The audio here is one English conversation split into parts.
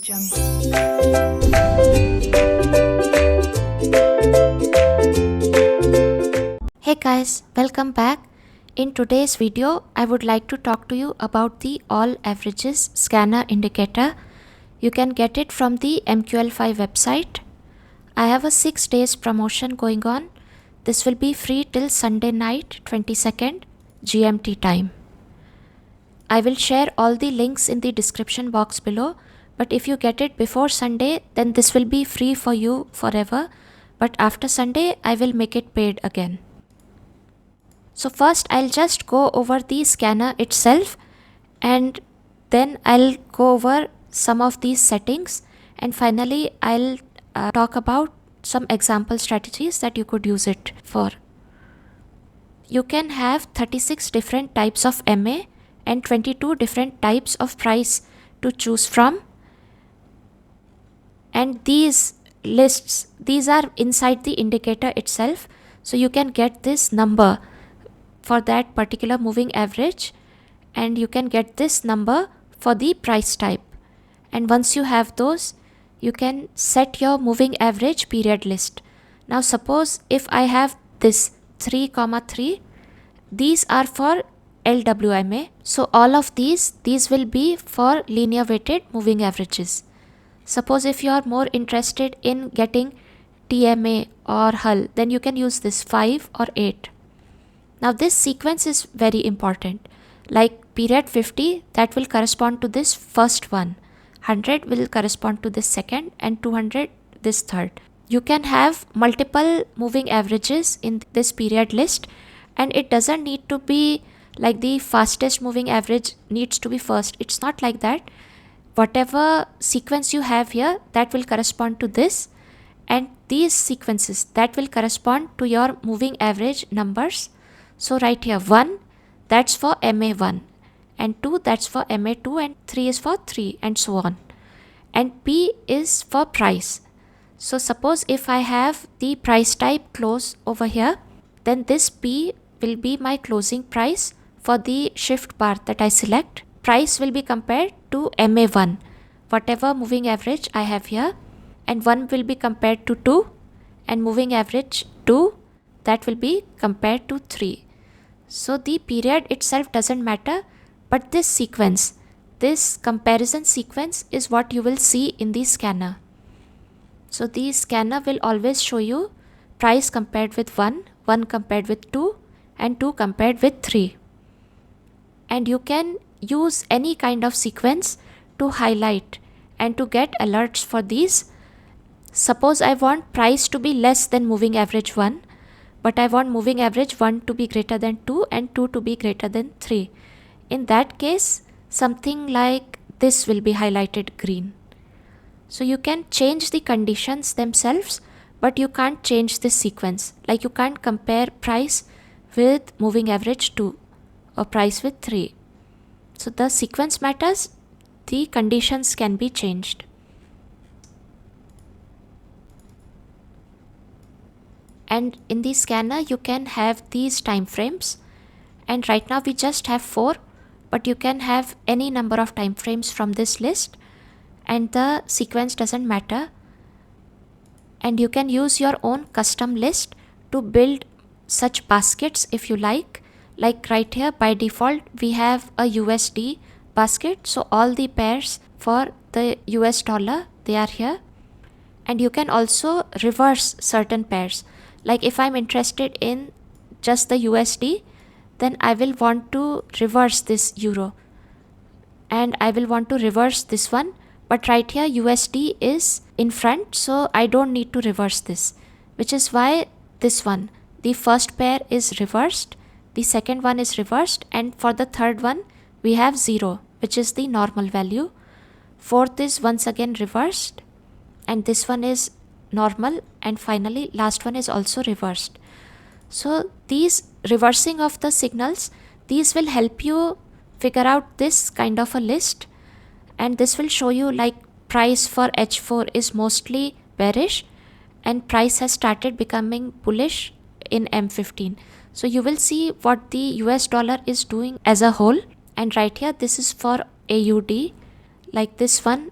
Hey guys, welcome back. In today's video, I would like to talk to you about the AllAverages scanner indicator. You can get it from the MQL5 website. I have a 6 days promotion going on. This will be free till Sunday night, 22nd GMT time. I will share all the links in the description box below, but if you get it before Sunday, then this will be free for you forever. But after Sunday, I will make it paid again. So first, I'll just go over the scanner itself, and then I'll go over some of these settings, and finally I'll talk about some example strategies that you could use it for. You can have 36 different types of MA and 22 different types of price to choose from. And these lists, these are inside the indicator itself. So you can get this number for that particular moving average, and you can get this number for the price type. And once you have those, you can set your moving average period list. Now suppose if I have this 3,3, these are for LWMA. So all of these will be for linear weighted moving averages. Suppose if you are more interested in getting TMA or Hull, then you can use this 5 or 8. Now this sequence is very important. Like period 50, that will correspond to this first one. 100 will correspond to this second, and 200 this third. You can have multiple moving averages in this period list, and it doesn't need to be like the fastest moving average needs to be first. It's not like that. Whatever sequence you have here, that will correspond to this, and these sequences that will correspond to your moving average numbers. So right here 1, that's for MA1, and 2, that's for MA2, and 3 is for 3, and so on. And P is for price. So suppose if I have the price type close over here, then this P will be my closing price for the shift bar that I select. Price will be compared to MA1, whatever moving average I have here, and 1 will be compared to 2, and moving average 2, that will be compared to 3. So the period itself doesn't matter, but this sequence, this comparison sequence is what you will see in the scanner. So the scanner will always show you price compared with 1, 1 compared with 2, and 2 compared with 3. And you can use any kind of sequence to highlight and to get alerts for these. Suppose I want price to be less than moving average 1, but I want moving average 1 to be greater than 2 and 2 to be greater than 3. In that case, something like this will be highlighted green. So you can change the conditions themselves, but you can't change this sequence. Like you can't compare price with moving average 2 or price with 3. So the sequence matters, the conditions can be changed. And in the scanner, you can have these time frames. And right now we just have 4, but you can have any number of time frames from this list, and the sequence doesn't matter. And you can use your own custom list to build such baskets if you like. Like right here, by default, we have a USD basket. So all the pairs for the US dollar, they are here. And you can also reverse certain pairs. Like if I'm interested in just the USD, then I will want to reverse this euro. And I will want to reverse this one. But right here, USD is in front, so I don't need to reverse this. Which is why this one, the first pair is reversed. The second one is reversed, and for the third one we have 0, which is the normal value. Fourth is once again reversed, and this one is normal, and finally last one is also reversed. So these reversing of the signals, these will help you figure out this kind of a list, and this will show you like price for H4 is mostly bearish and price has started becoming bullish in M15. So you will see what the US dollar is doing as a whole, and right here this is for AUD. Like this one,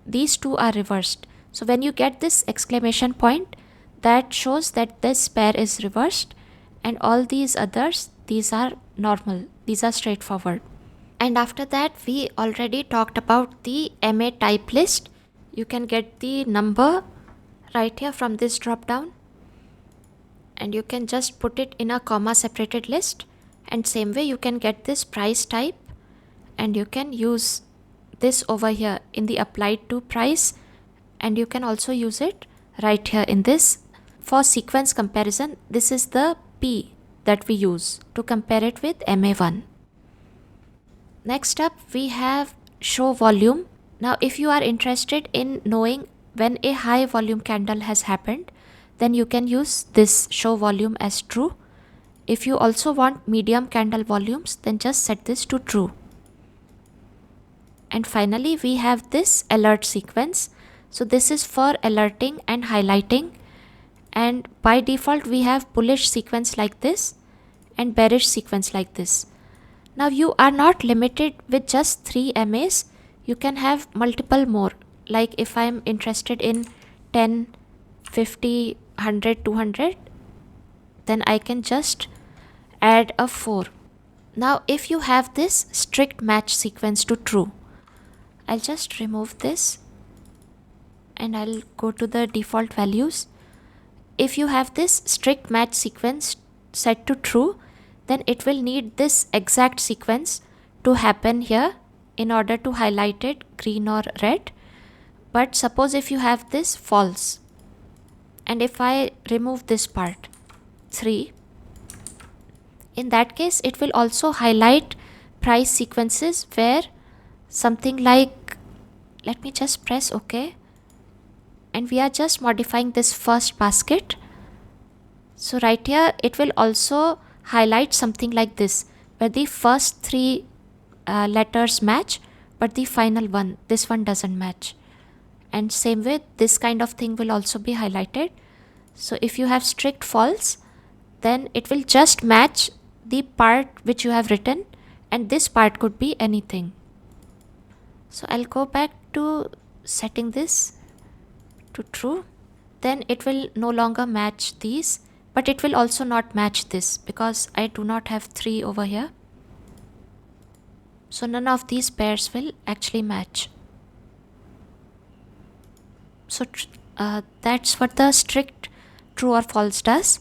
these two are reversed. So when you get this exclamation point, that shows that this pair is reversed, and all these others, these are normal, these are straightforward. And after that, we already talked about the MA type list. You can get the number right here from this drop down, and you can just put it in a comma separated list. And same way you can get this price type, and you can use this over here in the applied to price, and you can also use it right here in this. For sequence comparison, this is the P that we use to compare it with MA1. Next up, we have show volume. Now if you are interested in knowing when a high volume candle has happened, then you can use this show volume as true. If you also want medium candle volumes, then just set this to true. And finally, we have this alert sequence. So this is for alerting and highlighting. And by default, we have bullish sequence like this and bearish sequence like this. Now you are not limited with just 3 MAs. You can have multiple more. Like if I'm interested in 10, 50, 100, 200, then I can just add a 4. Now if you have this strict match sequence to true, I'll just remove this and I'll go to the default values. If you have this strict match sequence set to true, then it will need this exact sequence to happen here in order to highlight it green or red. But suppose if you have this false, and if I remove this part 3, in that case it will also highlight price sequences where something like, let me just press OK, and we are just modifying this first basket. So right here it will also highlight something like this, where the first 3 letters match, but the final one, this one doesn't match. And same way, this kind of thing will also be highlighted. So if you have strict false, then it will just match the part which you have written, and this part could be anything. So I'll go back to setting this to true. Then it will no longer match these, but it will also not match this because I do not have 3 over here. So none of these pairs will actually match. So that's what the strict true or false does.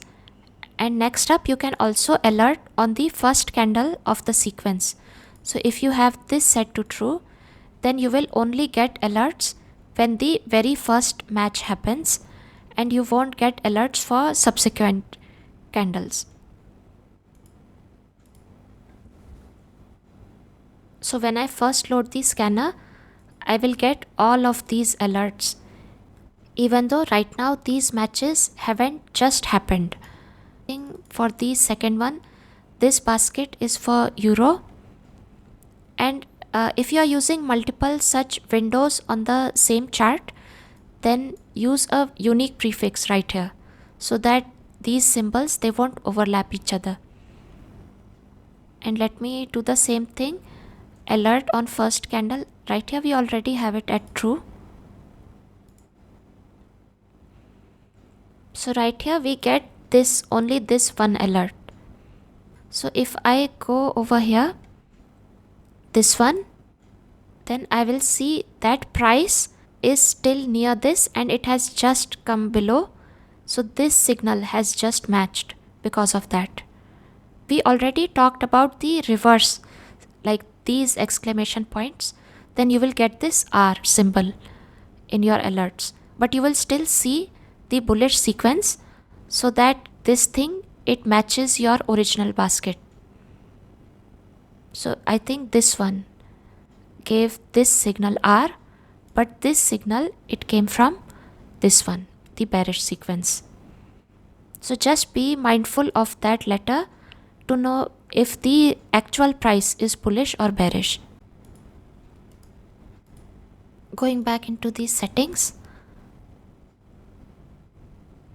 And next up, you can also alert on the first candle of the sequence. So if you have this set to true, then you will only get alerts when the very first match happens, and you won't get alerts for subsequent candles. So when I first load the scanner, I will get all of these alerts, even though right now these matches haven't just happened. For the second one, this basket is for euro, and if you are using multiple such windows on the same chart, then use a unique prefix right here so that these symbols, they won't overlap each other. And let me do the same thing, alert on first candle. Right here we already have it at true. So right here we get this, only this one alert. So if I go over here, this one, then I will see that price is still near this and it has just come below. So this signal has just matched because of that. We already talked about the reverse, like these exclamation points. Then you will get this R symbol in your alerts, but you will still see the bullish sequence, so that this thing, it matches your original basket. So I think this one gave this signal R, but this signal, it came from this one, the bearish sequence. So just be mindful of that letter to know if the actual price is bullish or bearish. Going back into these settings.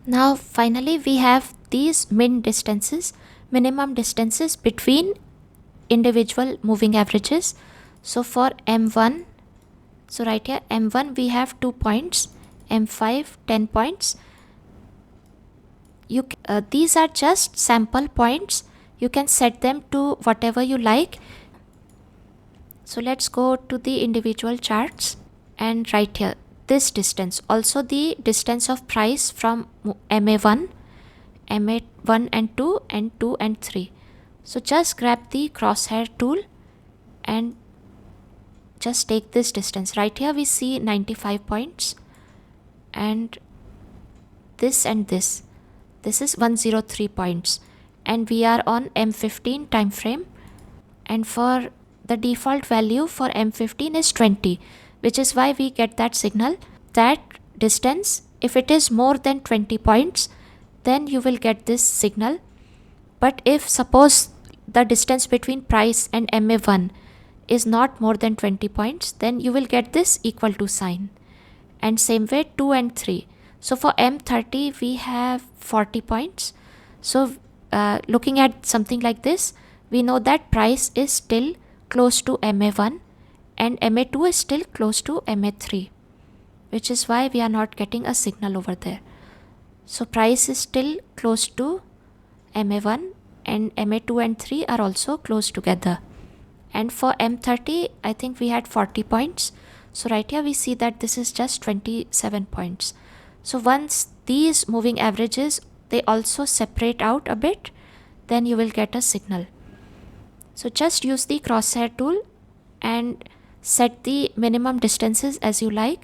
Now finally we have these minimum distances between individual moving averages. So for M1, So right here M1 we have 2 points, M5 10 points. These are just sample points. You can set them to whatever you like. So let's go to the individual charts, and right here this distance, also the distance of price from MA1, MA1 and 2 and 2 and 3. So just grab the crosshair tool and just take this distance. Right here we see 95 points, and this is 103 points, and we are on M15 time frame, and for the default value for M15 is 20, which is why we get that signal. That distance, if it is more than 20 points, then you will get this signal. But if suppose the distance between price and MA1 is not more than 20 points, then you will get this equal to sign. And same way 2 and 3. So for M30 we have 40 points. So looking at something like this, we know that price is still close to MA1 and MA2 is still close to MA3, which is why we are not getting a signal over there. So price is still close to MA1 and MA2 and 3 are also close together. And for M30 I think we had 40 points. So right here we see that this is just 27 points. So once these moving averages, they also separate out a bit, then you will get a signal. So just use the crosshair tool and set the minimum distances as you like,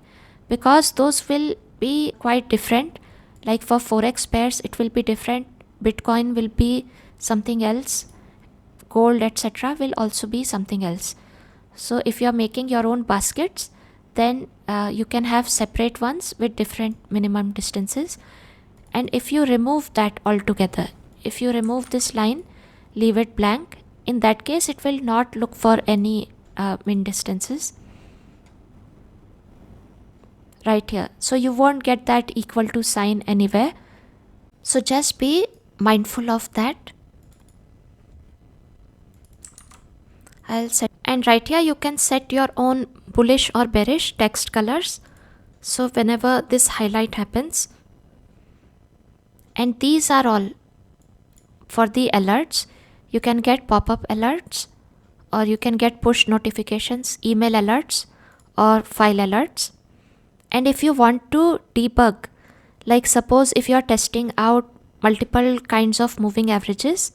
because those will be quite different. Like for forex pairs it will be different, Bitcoin will be something else, gold etc. will also be something else. So if you are making your own baskets, then you can have separate ones with different minimum distances. And if you remove that altogether, if you remove this line, leave it blank, in that case it will not look for any min distances right here. So you won't get that equal to sign anywhere. So just be mindful of that. I'll set, and right here you can set your own bullish or bearish text colors. So whenever this highlight happens, and these are all for the alerts, you can get pop-up alerts, or you can get push notifications, email alerts or file alerts. And if you want to debug, like suppose if you are testing out multiple kinds of moving averages,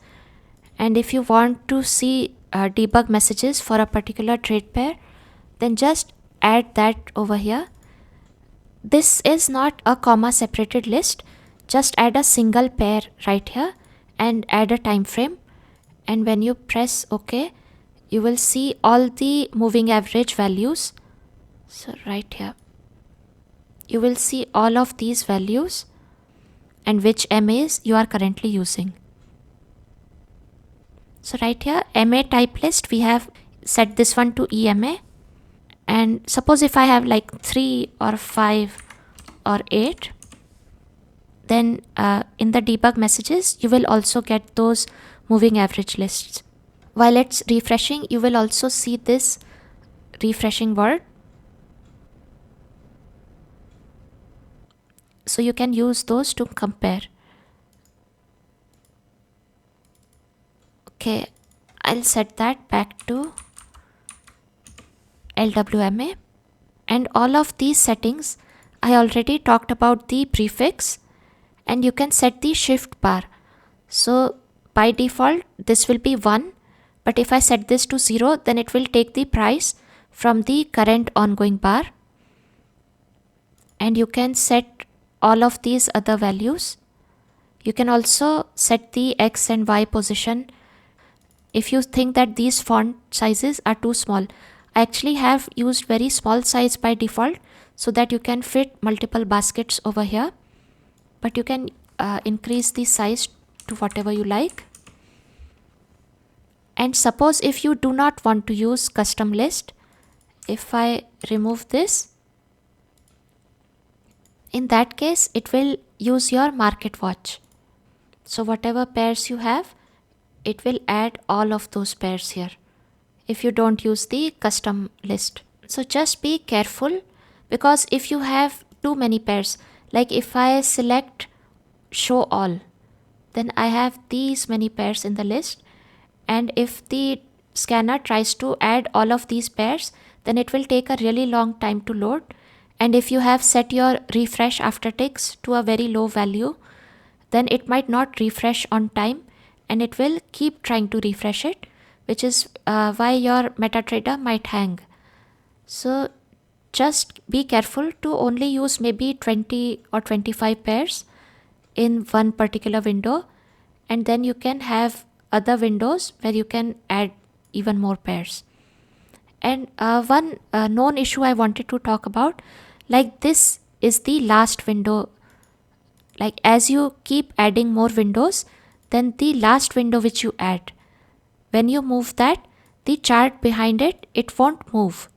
and if you want to see debug messages for a particular trade pair, then just add that over here. This is not a comma separated list, just add a single pair right here and add a time frame, and when you press OK, you will see all the moving average values. So right here you will see all of these values and which MAs you are currently using. So right here MA type list, we have set this one to EMA, and suppose if I have like 3 or 5 or 8, then in the debug messages you will also get those moving average lists. While it's refreshing, you will also see this refreshing word. So you can use those to compare. Okay, I'll set that back to LWMA. And all of these settings, I already talked about the prefix, and you can set the shift bar. So by default this will be 1, but if I set this to 0, then it will take the price from the current ongoing bar. And you can set all of these other values. You can also set the X and Y position. If you think that these font sizes are too small, I actually have used very small size by default so that you can fit multiple baskets over here, but you can increase the size to whatever you like. And suppose if you do not want to use custom list, if I remove this, in that case it will use your market watch. So whatever pairs you have, it will add all of those pairs here if you don't use the custom list So just be careful, because if you have too many pairs, like if I select show all, then I have these many pairs in the list, and if the scanner tries to add all of these pairs, then it will take a really long time to load. And if you have set your refresh after ticks to a very low value, then it might not refresh on time and it will keep trying to refresh it, which is why your MetaTrader might hang. So just be careful to only use maybe 20 or 25 pairs in one particular window, and then you can have other windows where you can add even more pairs. And one known issue I wanted to talk about, like this is the last window. Like as you keep adding more windows, then the last window which you add, when you move that, the chart behind it, it won't move.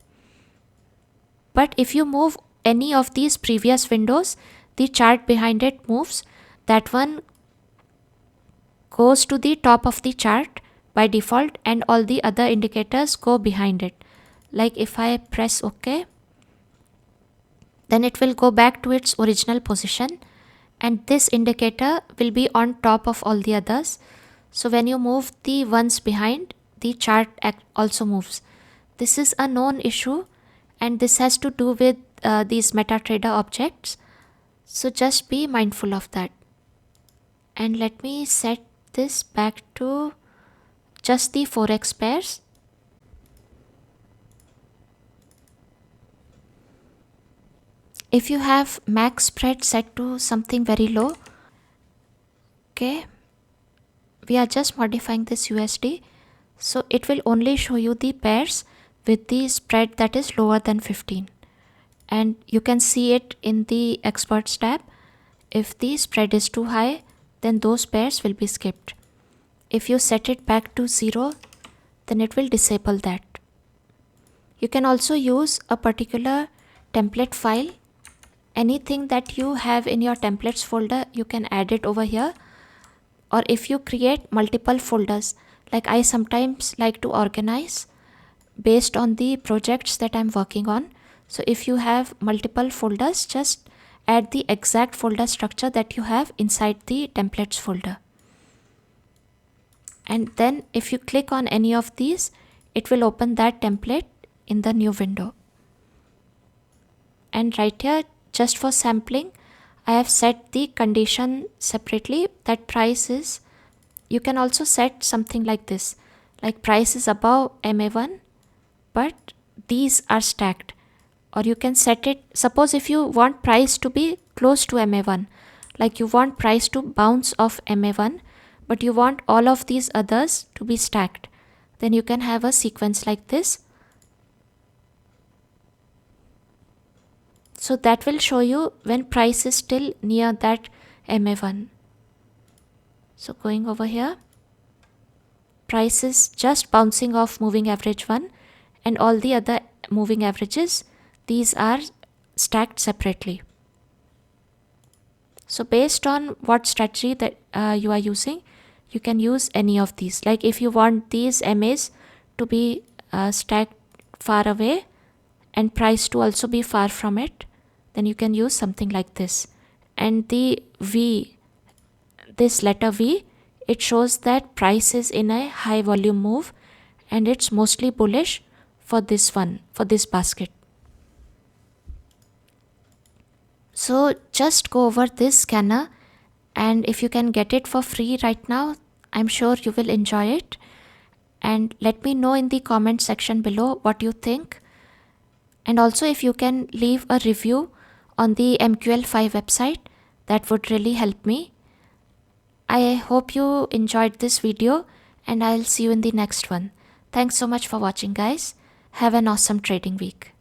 But if you move any of these previous windows, the chart behind it moves. That one goes to the top of the chart by default, and all the other indicators go behind it. Like if I press OK, then it will go back to its original position, and this indicator will be on top of all the others. So when you move the ones behind, the chart also moves. This is a known issue, and this has to do with these MetaTrader objects. So just be mindful of that. And let me set this back to just the forex pairs. If you have max spread set to something very low, okay, we are just modifying this USD, so it will only show you the pairs with the spread that is lower than 15, and you can see it in the experts tab. If the spread is too high, then those pairs will be skipped. If you set it back to 0, then it will disable that. You can also use a particular template file. Anything that you have in your templates folder, you can add it over here. Or if you create multiple folders, like I sometimes like to organize based on the projects that I'm working on. So if you have multiple folders, just add the exact folder structure that you have inside the templates folder. And then if you click on any of these, it will open that template in the new window. And right here, just for sampling, I have set the condition separately, that price is, you can also set something like this, like price is above MA1, but these are stacked. Or you can set it, suppose if you want price to be close to MA1, like you want price to bounce off MA1, but you want all of these others to be stacked, then you can have a sequence like this. So that will show you when price is still near that MA1. So going over here, price is just bouncing off moving average 1, and all the other moving averages, these are stacked separately. So based on what strategy that you are using, you can use any of these. Like if you want these MAs to be stacked far away and price to also be far from it, then you can use something like this. And the V, this letter V, it shows that price is in a high volume move and it's mostly bullish for this one, for this basket. So just go over this scanner, and if you can get it for free right now, I'm sure you will enjoy it. And let me know in the comment section below what you think. And also if you can leave a review on the MQL5 website, that would really help me. I hope you enjoyed this video, and I'll see you in the next one. Thanks so much for watching, guys. Have an awesome trading week.